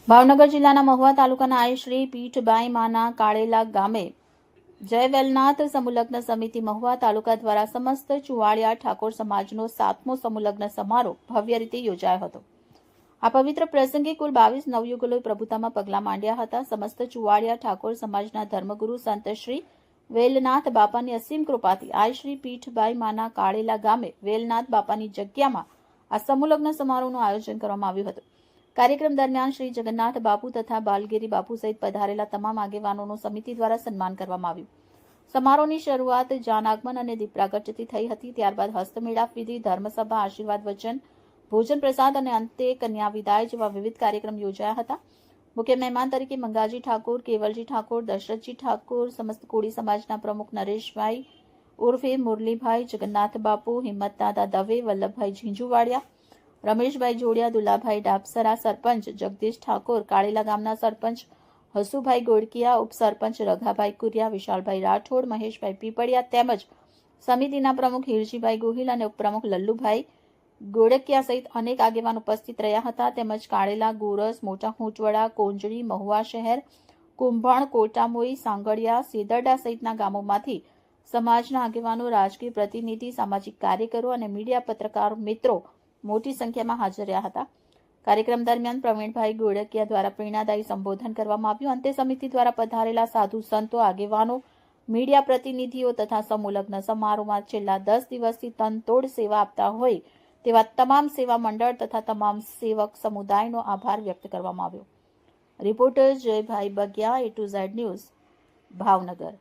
ભાવનગર જિલ્લાના મહુવા તાલુકાના આઈ શ્રી પીઠબાઈ માના કાળેલા ગામે જય વેલનાથ સમૂહલગ્ન સમિતિ મહુવા તાલુકા દ્વારા સમસ્ત ચુવાડિયા ઠાકોર સમાજનો 7મો સમૂહલગ્ન સમારોહ ભવ્ય રીતે યોજાયો હતો। આ પવિત્ર પ્રસંગે કુલ 22 નવયુગલોએ પ્રભુતામાં પગલાં માંડ્યા હતા। સમસ્ત ચુવાડિયા ઠાકોર સમાજના ધર્મગુરુ સંત શ્રી વેલનાથ બાપાની અસીમ કૃપાથી આઈ શ્રી પીઠબાઈ માના કાળેલા ગામે વેલનાથ બાપાની જગ્યામાં આ સમૂહલગ્ન સમારોહનું આયોજન કરવામાં આવ્યું હતું। कार्यक्रम दरमियान श्री जगन्नाथ बापू तथा बालगिरी बापू सहित पधारेला तमाम आगेवानों समिति द्वारा सन्मान करवामां आव्युं। समारोहनी शरूआत जान आगमन और दीप प्रागट्यथी थई हती। त्यारबाद हस्तमेळाप विधि, धर्मसभा, आशीर्वाद वचन, भोजन प्रसाद और अंते कन्या विदाय जेवा विविध कार्यक्रम योजाया हता। मुख्य मेहमान तरीके मंगाजी ठाकुर, केवलजी ठाकुर, दशरथजी ठाकुर, समस्त कोળી समाजना प्रमुख नरेशभाई उर्फे मुरलीभाई, जगन्नाथ बापू, हिम्मत दादा दवे, वल्लभभाई झींझुवाड़िया, रमेशभाई जोड़िया, दुलाभाई डाबसरा, सरपंच जगदीश ठाकुर, काळेला गामना सरपंच हसुभाई गोड़किया, उपसरपंच रघाभाई कुरिया, विशालभाई राठोड, महेशभाई पीपड़िया तेमज समितिना प्रमुख हीरजीभाई गोहिल और उपप्रमुख लल्लूभाई गोड़किया सहित अनेक आगेवान उपस्थित रह्या हता। तेमज काळेला, गोरस, मोटा खूंटवड़ा, कोंजड़ी, महुआ शहर, कुंभण, कोटामोई, सांगड़िया, सेदरडा सहितना गामोमांथी समाजना आगेवानो, राजकीय प्रतिनिधि, सामाजिक कार्यकरो और मीडिया पत्रकार मित्रों मोटी संख्या में हाजर रह्या हता। कार्यक्रम दरमियान प्रवीणभाई गोड़किया द्वारा प्रेरणादायी संबोधन करवामां आव्युं। अंते समिति द्वारा पधारेला साधु संतो, आगेवानो, मीडिया प्रतिनिधिओ तथा समूहलग्न समारोह में छेल्ला 10 दिवसथी तनतोड़ सेवा आपता होय तेवा तमाम सेवा मंडळ तथा तमाम सेवक समुदायनो आभार व्यक्त करवामां आव्यो। रिपोर्टर जयभाई बगिया, A to Z news, Bhavnagar.